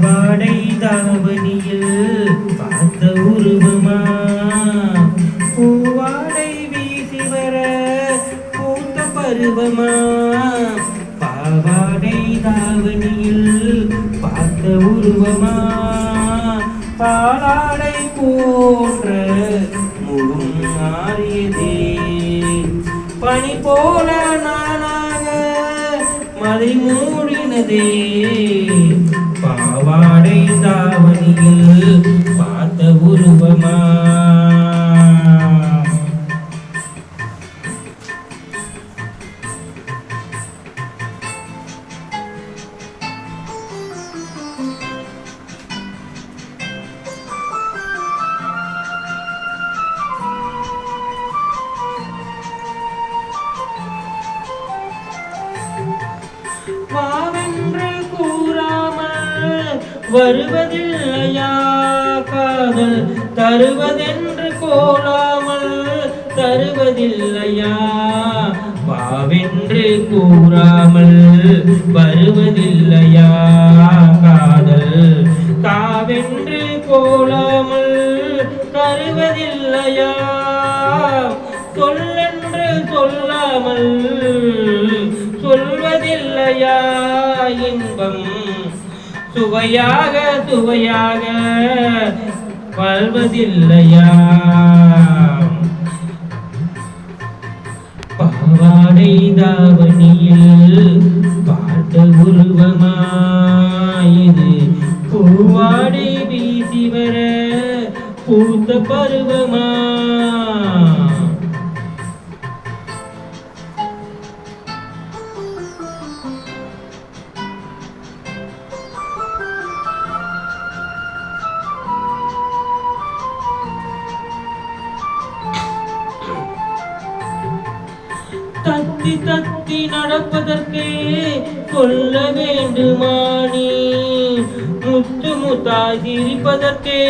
பாவாடை தாவணியில் பார்த்த உருவமா பூவாடை வீசி வர பூத்த பருவமா பாவாடை தாவணியில் பார்த்த உருவமா பாலாடை போன்ற முகம் மாறியதே பனி போல நானாக மலை மூடினதே பாவாடை தாவணியில் பார்த்த உருவமா வாவென்று கூறாமல் வருவதில்லையா காதல் தருவதென்று கோலாமல் தருவதில்லையா வாவென்று கூறாமல் வருவதில்லையா காதல் காவென்று கோலாமல் தருவதில்லையா சொல்லென்று சொல்லாமல் சொல்வதில்லையா இன்பம் சுவையாக சுவையாக வாழ்வதில்லையா பாவாடை தாவணியில் பார்த்த உருவமா இது பூவாடை வீசி வர பூத்த பருவமா தத்தி தத்தி நடப்பதற்கே சொல்ல வேண்டுமா நீ முத்து முத்தாய் சிரிப்பதற்கே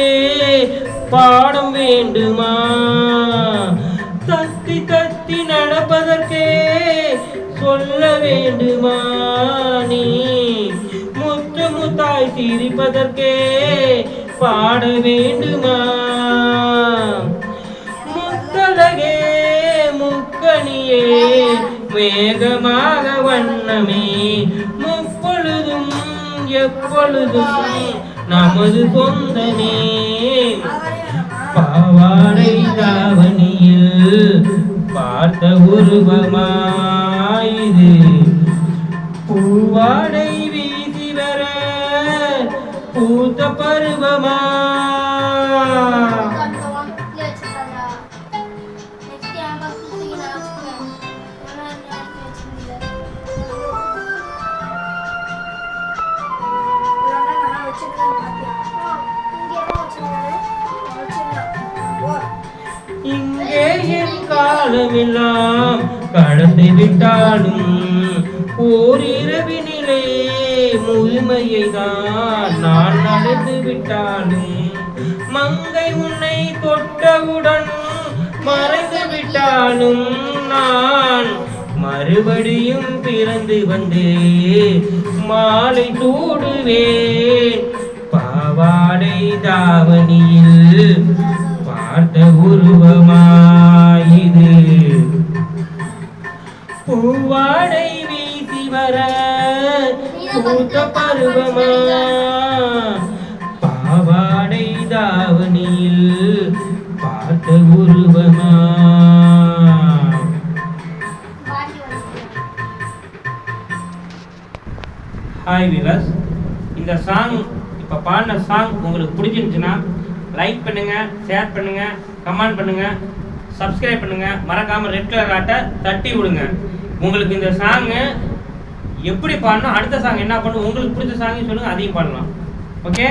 பாடம் வேண்டுமா தத்தி தத்தி நடப்பதற்கே சொல்ல வேண்டுமா நீ முத்து முத்தாய் சிரிப்பதற்கே பாட வேண்டுமா முத்தழகே முக்கணியே மேகமாக வண்ணமே முப்பொழுதும் எப்பொழுதும் நமது சொந்தமே பாவாடை தாவணியில் பார்த்த உருவமாயிது பூவாடை வீசி வர பூத்த பருவமா இங்கே என் காலமெல்லாம் கடந்து விட்டாலும் ஓரிரவினிலே முழுமையை தான் நான் நடந்து விட்டாலும் மங்கை உன்னை தொட்டவுடன் மறைந்து விட்டாலும் நான் மறுபடியும் பிறந்து வந்து மாலை சூடுவேன் பாவாடை தாவணியில் பார்த்த உருவமாயிது பூவாடை வீசி வர பூத்த பருவமா பாவாடை தாவணியில் பார்த்த உருவமா ஹாய் விவர்ஸ், இந்த சாங் இப்போ பாடின சாங் உங்களுக்கு பிடிச்சிருந்துச்சுன்னா லைக் பண்ணுங்க, ஷேர் பண்ணுங்க, கமெண்ட் பண்ணுங்க, சப்ஸ்கிரைப் பண்ணுங்க, மறக்காம ரெட் கலர் ஆட்டை தட்டி விடுங்க. உங்களுக்கு இந்த சாங்கு எப்படி பாடணும், அடுத்த சாங் என்ன பண்ணணும், உங்களுக்கு பிடிச்ச சாங்கு சொல்லுங்க, அதையும் பாடலாம். ஓகே.